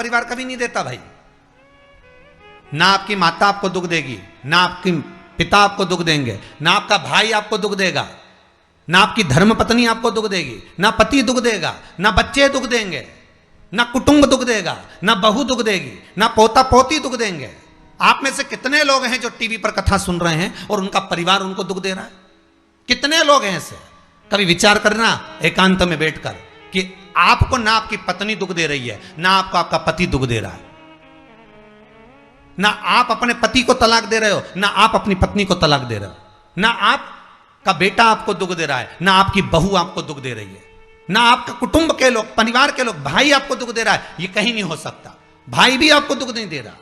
परिवार कभी नहीं देता भाई। ना आपकी माता आपको दुख देगी, ना आपके पिता आपको दुख देंगे, ना आपका भाई आपको दुख देगा, ना आपकी धर्म पत्नी आपको दुख देगी, ना पति दुख देगा, ना बच्चे दुख देंगे, ना कुटुंब दुख देगा, ना बहू दुख देगी, ना पोता पोती दुख देंगे। आप में से कितने लोग हैं जो टीवी पर कथा सुन रहे हैं और उनका परिवार उनको दुख दे रहा है? कितने लोग हैं ऐसे? कभी विचार करना एकांत में बैठकर कि आपको ना आपकी पत्नी दुख दे रही है, ना आपको आपका पति दुख दे रहा है, ना आप अपने पति को तलाक दे रहे हो, ना आप अपनी पत्नी को तलाक दे रहे हो, ना आपका बेटा आपको दुख दे रहा है, ना आपकी बहू आपको दुख दे रही है, ना आपका कुटुंब के लोग, परिवार के लोग, भाई आपको दुख दे रहा है। ये कहीं नहीं हो सकता। भाई भी आपको दुख नहीं दे रहा,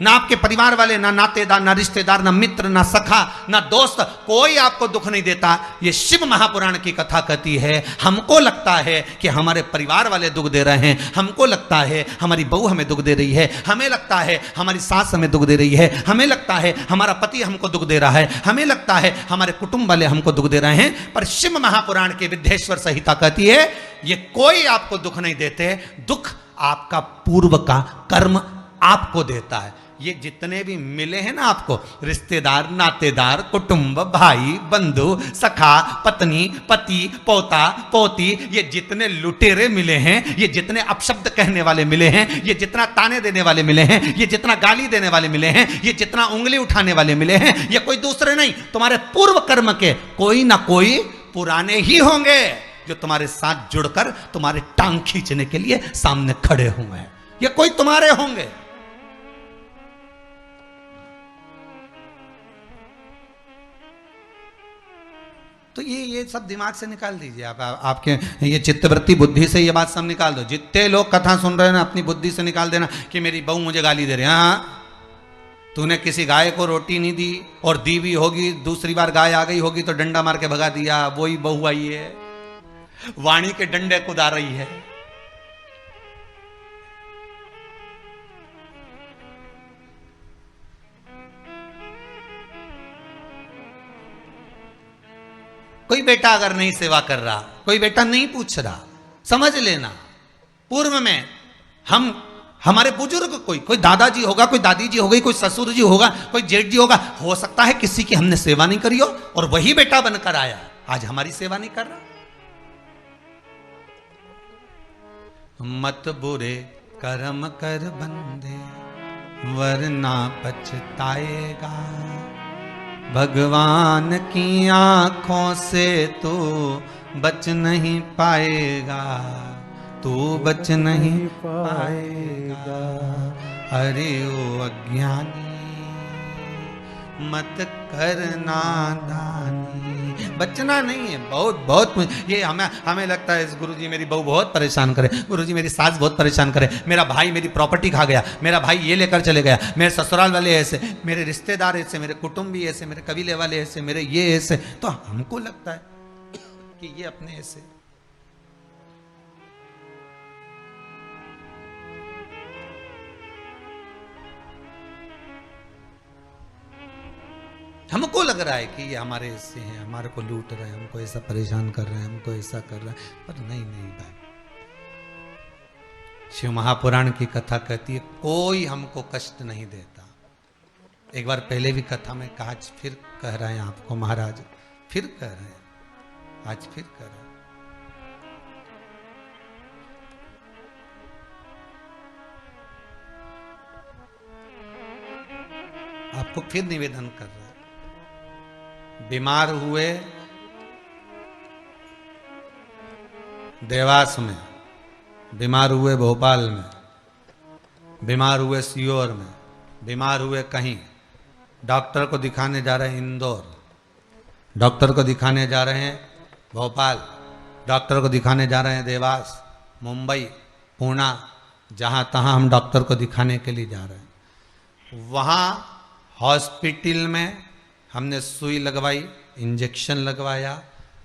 ना आपके परिवार वाले, ना नातेदार, ना रिश्तेदार, ना मित्र, ना सखा, ना दोस्त, कोई आपको दुख नहीं देता। ये शिव महापुराण की कथा कहती है हमको लगता है कि हमारे परिवार वाले दुख दे रहे हैं, हमको लगता है हमारी बहू हमें दुख दे रही है, हमें लगता है हमारी सास हमें दुख दे रही है, हमें लगता है हमारा पति हमको दुख दे रहा है, हमें लगता है हमारे कुटुंब वाले हमको दुख दे रहे हैं। पर शिव महापुराण की विद्येश्वर संहिता कहती है ये कोई आपको दुख नहीं देते, दुख आपका पूर्व का कर्म आपको देता है। ये जितने भी मिले हैं ना आपको, रिश्तेदार, नातेदार, कुटुंब, भाई, बंधु, सखा, पत्नी, पति, पोता, पोती, ये जितने लुटेरे मिले हैं, ये जितने अपशब्द कहने वाले मिले हैं, ये जितना ताने देने वाले मिले हैं, ये जितना गाली देने वाले मिले हैं, ये जितना उंगली उठाने वाले मिले हैं, ये कोई दूसरे नहीं, तुम्हारे पूर्व कर्म के कोई ना कोई पुराने ही होंगे जो तुम्हारे साथ जुड़कर तुम्हारे टांग खींचने के लिए सामने खड़े हुए हैं। ये कोई तुम्हारे होंगे। तो ये सब दिमाग से निकाल दीजिए आप, आपके ये चित्तवृत्ति बुद्धि से ये बात सब निकाल दो। जितने लोग कथा सुन रहे हैं ना, अपनी बुद्धि से निकाल देना कि मेरी बहू मुझे गाली दे रही है। हाँ, तूने किसी गाय को रोटी नहीं दी और दी भी होगी, दूसरी बार गाय आ गई होगी तो डंडा मार के भगा दिया, वही बहू आई है, वाणी के डंडे कुदा रही है। कोई बेटा अगर नहीं सेवा कर रहा, कोई बेटा नहीं पूछ रहा, समझ लेना पूर्व में हमारे बुजुर्ग, कोई दादाजी होगा, कोई दादी जी होगी, कोई ससुर जी होगा, कोई जेठ जी होगा, हो सकता है किसी की हमने सेवा नहीं करी हो और वही बेटा बनकर आया, आज हमारी सेवा नहीं कर रहा। मत बुरे कर्म कर बंदे वरना पछताएगा, भगवान की आंखों से तू बच नहीं पाएगा, तू बच नहीं पाएगा। अरे ओ अज्ञानी मत करना दानी। बचना नहीं है, बहुत ये हमें लगता है गुरुजी मेरी बहू बहुत परेशान करे, गुरुजी मेरी सास बहुत परेशान करे, मेरा भाई मेरी प्रॉपर्टी खा गया, मेरा भाई ये लेकर चले गया, मेरे ससुराल वाले ऐसे, मेरे रिश्तेदार ऐसे, मेरे कुटुंबी ऐसे, मेरे कबीले वाले ऐसे, मेरे ये ऐसे। तो हमको लगता है कि ये अपने ऐसे। हमको लग रहा है कि ये हमारे ऐसे हैं, हमारे को लूट रहे हैं, हमको ऐसा परेशान कर रहे हैं, हमको ऐसा कर रहे हैं, पर नहीं भाई। शिव महापुराण की कथा कहती है कोई हमको कष्ट नहीं देता। एक बार पहले भी कथा में कहा, आज फिर कह रहे हैं आपको महाराज, फिर कह रहे हैं, आज फिर कह रहे हैं। आपको फिर निवेदन कर रहे हैं, बीमार हुए देवास में, बीमार हुए भोपाल में, बीमार हुए सीहोर में, बीमार हुए कहीं, डॉक्टर को दिखाने जा रहे हैं इंदौर, डॉक्टर को दिखाने जा रहे हैं भोपाल, डॉक्टर को दिखाने जा रहे हैं देवास, मुंबई, पुणे, जहाँ तहाँ हम डॉक्टर को दिखाने के लिए जा रहे हैं। वहाँ हॉस्पिटल में हमने सुई लगवाई, इंजेक्शन लगवाया,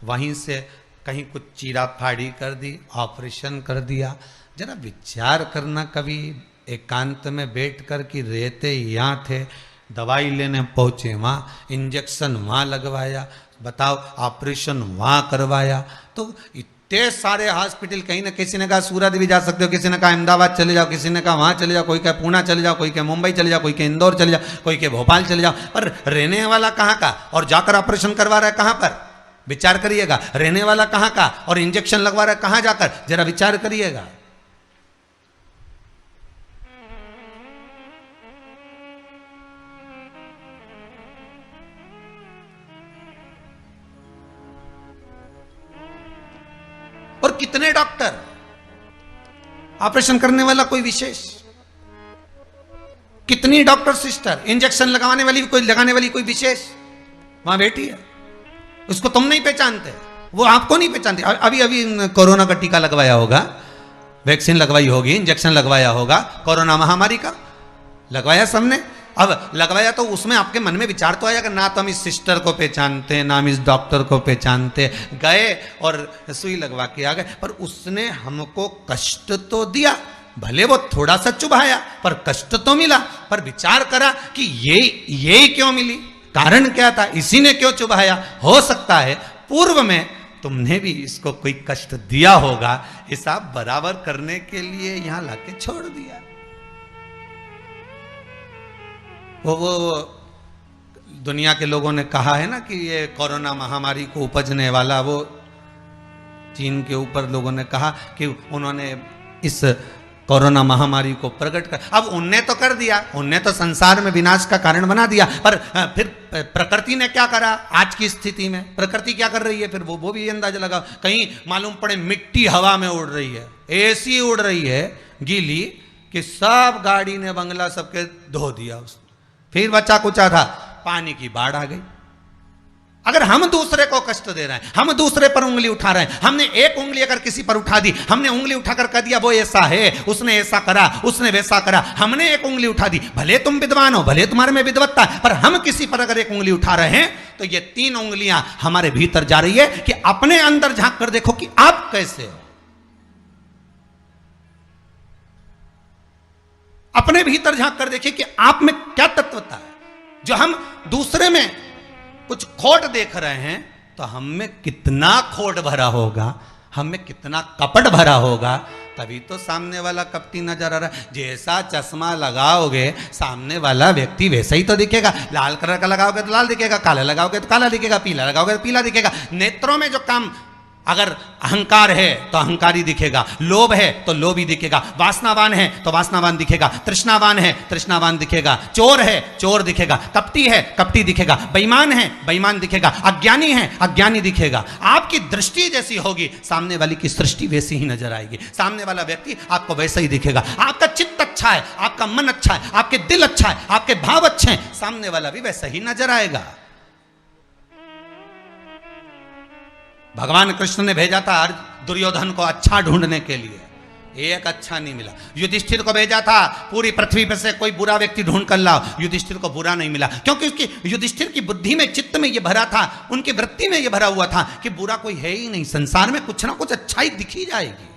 वहीं से कहीं कुछ चीरा फाड़ी कर दी, ऑपरेशन कर दिया। जरा विचार करना कभी एकांत में बैठ कर कि रहते यहाँ थे, दवाई लेने पहुँचे वहाँ, इंजेक्शन वहाँ लगवाया, बताओ ऑपरेशन वहाँ करवाया। तो ते सारे हॉस्पिटल, कहीं ना किसी ने कहा सूरत भी जा सकते हो, किसी ने कहा अहमदाबाद चले जाओ, किसी ने कहा वहां चले जाओ, कोई कहे पूना चले जाओ, कोई कहे मुंबई चले जाओ, कोई कहे इंदौर चले जाओ, कोई कहे भोपाल चले जाओ। पर रहने वाला कहाँ का और जाकर ऑपरेशन करवा रहा है कहाँ पर? विचार करिएगा। रहने वाला कहाँ का और इंजेक्शन लगवा रहा है कहाँ जाकर? जरा विचार करिएगा। और कितने डॉक्टर, ऑपरेशन करने वाला कोई विशेष, कितनी डॉक्टर सिस्टर, इंजेक्शन लगाने वाली कोई, लगाने वाली कोई विशेष वहां बैठी है। उसको तुम नहीं पहचानते, वो आपको नहीं पहचानते। अभी अभी कोरोना का टीका लगवाया होगा, वैक्सीन लगवाई होगी, इंजेक्शन लगवाया होगा, कोरोना महामारी का लगवाया सबने। अब लगवाया तो उसमें आपके मन में विचार तो आया कि ना तो हम इस सिस्टर को पहचानते, ना हम इस डॉक्टर को पहचानते, गए और सुई लगवा के आ गए। पर उसने हमको कष्ट तो दिया, भले वो थोड़ा सा चुभाया पर कष्ट तो मिला। पर विचार करा कि ये क्यों मिली, कारण क्या था, इसी ने क्यों चुभाया। हो सकता है पूर्व में तुमने भी इसको कोई कष्ट दिया होगा, हिसाब बराबर करने के लिए यहां लाके छोड़ दिया। वो दुनिया के लोगों ने कहा है ना कि ये कोरोना महामारी को उपजने वाला, वो चीन के ऊपर लोगों ने कहा कि उन्होंने इस कोरोना महामारी को प्रकट कर, अब उनने तो कर दिया, उनने तो संसार में विनाश का कारण बना दिया। पर फिर प्रकृति ने क्या करा आज की स्थिति में? प्रकृति क्या कर रही है फिर? वो भी अंदाजा लगा। कहीं मालूम पड़े मिट्टी हवा में उड़ रही है, ऐसी उड़ रही है गीली कि सब गाड़ी ने बंगला सबके धो दिया उसने। फिर बचा कुचा था, पानी की बाढ़ आ गई। अगर हम दूसरे को कष्ट दे रहे हैं, हम दूसरे पर उंगली उठा रहे हैं, हमने एक उंगली अगर किसी पर उठा दी, हमने उंगली उठाकर कह दिया वो ऐसा है, उसने ऐसा करा, उसने वैसा करा, हमने एक उंगली उठा दी, भले तुम विद्वान हो, भले तुम्हारे में विद्वत्ता है, पर हम किसी पर अगर एक उंगली उठा रहे हैं तो ये 3 उंगलियां हमारे भीतर जा रही है कि अपने अंदर झांक कर देखो कि आप कैसे हो। अपने भीतर झांक कर देखिए कि आप में क्या तत्वता है। जो हम दूसरे में कुछ खोट देख रहे हैं तो हम में कितना खोट भरा होगा, हम में कितना कपट भरा होगा, तभी तो सामने वाला कपटी नजर आ रहा है। जैसा चश्मा लगाओगे सामने वाला व्यक्ति वैसा ही तो दिखेगा। लाल कलर का लगाओगे तो लाल दिखेगा, काला लगाओगे तो काला दिखेगा, पीला लगाओगे तो पीला दिखेगा। नेत्रों में जो काम, अगर अहंकार है तो अहंकारी दिखेगा, लोभ है तो लोभी दिखेगा, वासनावान है तो वासनावान दिखेगा, तृष्णावान है तृष्णावान दिखेगा, चोर है चोर दिखेगा, कपटी है कपटी दिखेगा, बेईमान है बेईमान दिखेगा, अज्ञानी है अज्ञानी दिखेगा। आपकी दृष्टि जैसी होगी सामने वाली की सृष्टि वैसी ही नजर आएगी, सामने वाला व्यक्ति आपको वैसा ही दिखेगा। आपका चित्त अच्छा है, आपका मन अच्छा है, आपके दिल अच्छा है, आपके भाव अच्छे हैं, सामने वाला भी वैसा ही नजर आएगा। भगवान कृष्ण ने भेजा था दुर्योधन को अच्छा ढूंढने के लिए, एक अच्छा नहीं मिला। युधिष्ठिर को भेजा था पूरी पृथ्वी पर से कोई बुरा व्यक्ति ढूंढ कर लाओ, युधिष्ठिर को बुरा नहीं मिला, क्योंकि उसकी युधिष्ठिर की बुद्धि में, चित्त में ये भरा था, उनकी वृत्ति में ये भरा हुआ था कि बुरा कोई है ही नहीं, संसार में कुछ ना कुछ अच्छाई दिखी जाएगी।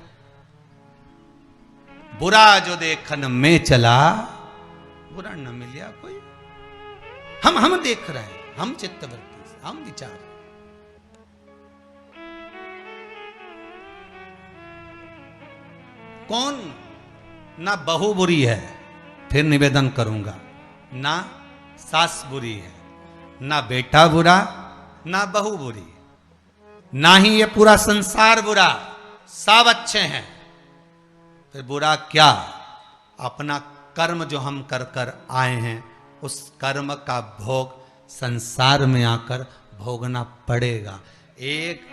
बुरा जो देखन में चला बुरा न मिलिया कोई। हम देख रहे हैं, हम चित्तवृत्ति से, हम विचार। कौन ना बहू बुरी है, फिर निवेदन करूंगा, ना सास बुरी है, ना बेटा बुरा, ना बहू बुरी, ना ही ये पूरा संसार बुरा, सब अच्छे हैं। फिर बुरा क्या? अपना कर्म जो हम कर कर आए हैं, उस कर्म का भोग संसार में आकर भोगना पड़ेगा। एक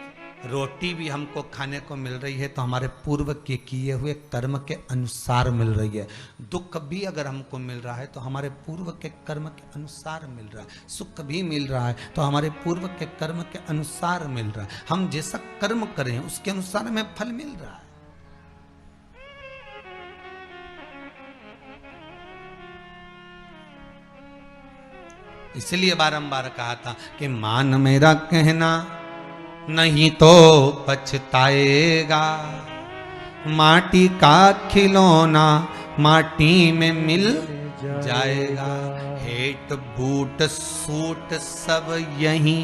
रोटी भी हमको खाने को मिल रही है तो हमारे पूर्व के किए हुए कर्म के अनुसार मिल रही है। दुख भी अगर हमको मिल रहा है तो हमारे पूर्व के कर्म के अनुसार मिल रहा है। सुख भी मिल रहा है तो हमारे पूर्व के कर्म के अनुसार मिल रहा है। हम जैसा कर्म करें उसके अनुसार हमें फल मिल रहा है। इसलिए बारंबार कहा था कि मान मेरा कहना नहीं तो पछताएगा, माटी का खिलौना माटी में मिल जाएगा। हेट बूट सूट सब यहीं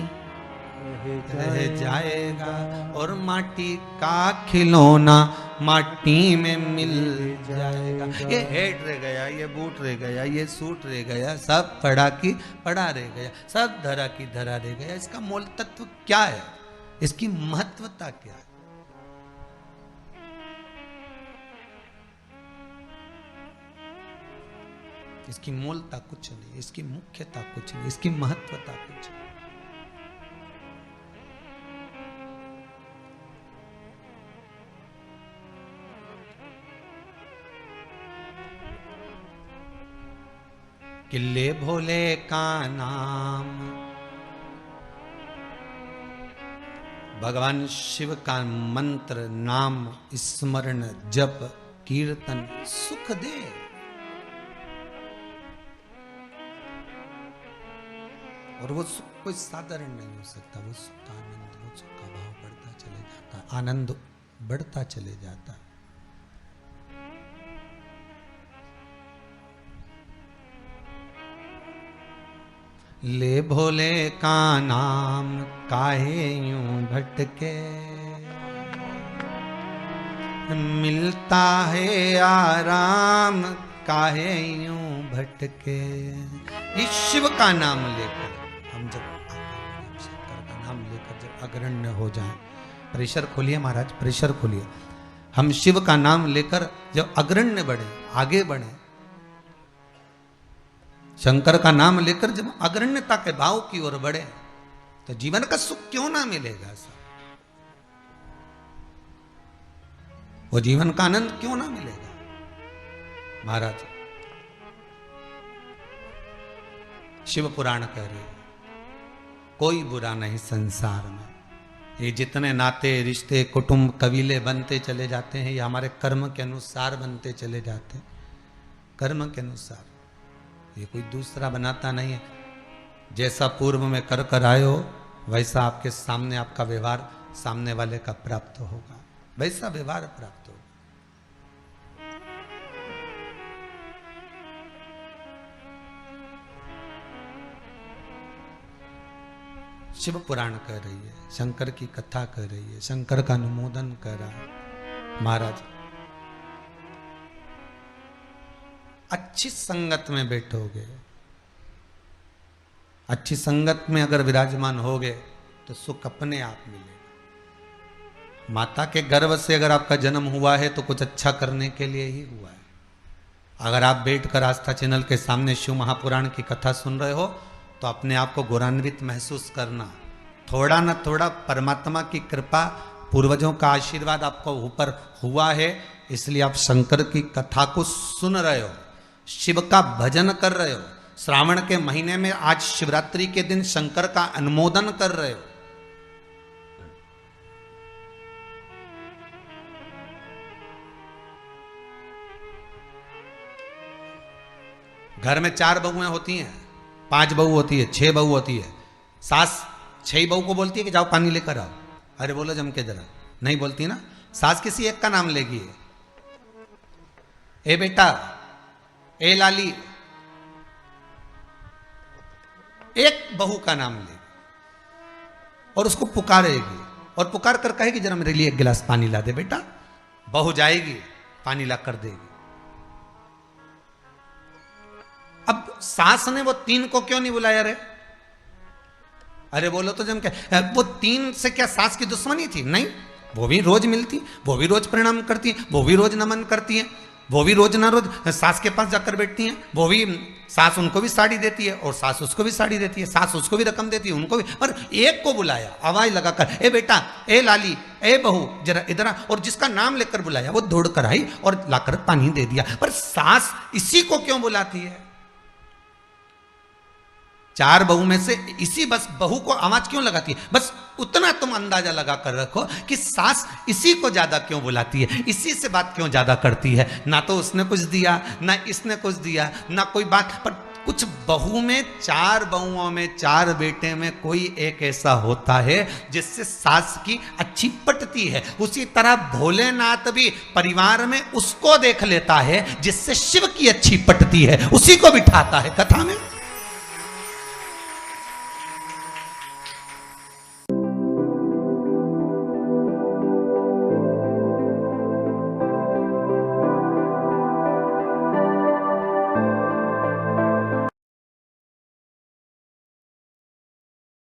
रह जाएगा और माटी का खिलौना माटी में मिल जाएगा। ये हेड रह गया, ये बूट रह गया, ये सूट रह गया, सब पड़ा की पड़ा रह गया, सब धरा की धरा रह गया। इसका मूल तत्व क्या है? इसकी महत्वता क्या है? इसकी मूलता कुछ नहीं, इसकी मुख्यता कुछ नहीं, इसकी महत्वता कुछ नहीं। किले भोले का नाम, भगवान शिव का मंत्र, नाम स्मरण जप कीर्तन सुख दे। और वो सुख कोई साधारण नहीं हो सकता। वो सुख का आनंद, वो सुख का भाव बढ़ता चले जाता है, आनंद बढ़ता चले जाता है। ले भोले का नाम काहे यूं भटके, मिलता है आराम काहे यूं भटके। इस शिव का नाम लेकर हम जब शंकर का नाम लेकर जब अग्रण्य हो जाएं, प्रेशर खोलिए महाराज, प्रेशर खोलिए। हम शिव का नाम लेकर जब अग्रण्य बढ़े, आगे बढ़े, शंकर का नाम लेकर जब अग्रण्यता के भाव की ओर बढ़े, तो जीवन का सुख क्यों ना मिलेगा साहब? वो जीवन का आनंद क्यों ना मिलेगा महाराज? शिव पुराण कह रहे हैं कोई बुरा नहीं संसार में। ये जितने नाते रिश्ते कुटुंब कबीले बनते चले जाते हैं, ये हमारे कर्म के अनुसार बनते चले जाते हैं, कर्म के अनुसार। ये कोई दूसरा बनाता नहीं है। जैसा पूर्व में कर कर आए हो, वैसा आपके सामने आपका व्यवहार सामने वाले का प्राप्त होगा, वैसा व्यवहार प्राप्त होगा। शिव पुराण कह रही है, शंकर की कथा कह रही है, शंकर का अनुमोदन कर रहा है महाराज। अच्छी संगत में बैठोगे, अच्छी संगत में अगर विराजमान होगे तो सुख अपने आप मिलेगा। माता के गर्भ से अगर आपका जन्म हुआ है तो कुछ अच्छा करने के लिए ही हुआ है। अगर आप बैठकर आस्था चैनल के सामने शिव महापुराण की कथा सुन रहे हो तो अपने आप को गौरवान्वित महसूस करना। थोड़ा न थोड़ा परमात्मा की कृपा, पूर्वजों का आशीर्वाद आपको ऊपर हुआ है, इसलिए आप शंकर की कथा को सुन रहे हो, शिव का भजन कर रहे हो। श्रावण के महीने में आज शिवरात्रि के दिन शंकर का अनुमोदन कर रहे हो। घर में 4 बहुएं होती हैं, 5 बहू होती है, 6 बहू होती है। सास 6 बहू को बोलती है कि जाओ पानी लेकर आओ, अरे बोलो जम के जरा, नहीं बोलती ना। सास किसी एक का नाम लेगी, ए बेटा, ए लाली, एक बहू का नाम लेगी और उसको पुकारेगी और पुकार कर कहेगी जरा मेरे लिए 1 गिलास पानी ला दे बेटा। बहू जाएगी, पानी ला कर देगी। अब सास ने वो 3 को क्यों नहीं बुलाया रे? अरे बोलो तो जम क्या, वो 3 से क्या सास की दुश्मनी थी? नहीं, वो भी रोज मिलती, वो भी रोज प्रणाम करती है, वो भी रोज नमन करती है, वो भी रोज ना रोज सास के पास जाकर बैठती हैं। वो भी सास उनको भी साड़ी देती है और सास उसको भी साड़ी देती है, सास उसको भी रकम देती है, उनको भी। पर एक को बुलाया आवाज लगाकर, ए बेटा, ए लाली, ए बहू, जरा इधर आ। और जिसका नाम लेकर बुलाया वो दौड़ कर आई और लाकर पानी दे दिया। पर सास इसी को क्यों बुलाती है? 4 बहू में से इसी बस बहू को आवाज क्यों लगाती है? बस उतना तुम अंदाजा लगा कर रखो कि सास इसी को ज्यादा क्यों बुलाती है, इसी से बात क्यों ज्यादा करती है। ना तो उसने कुछ दिया, ना इसने कुछ दिया, ना कोई बात। पर कुछ बहू में, 4 बहुओं में, 4 बेटे में कोई एक ऐसा होता है जिससे सास की अच्छी पटती है। उसी तरह भोलेनाथ भी परिवार में उसको देख लेता है जिससे शिव की अच्छी पटती है, उसी को बिठाता है कथा में।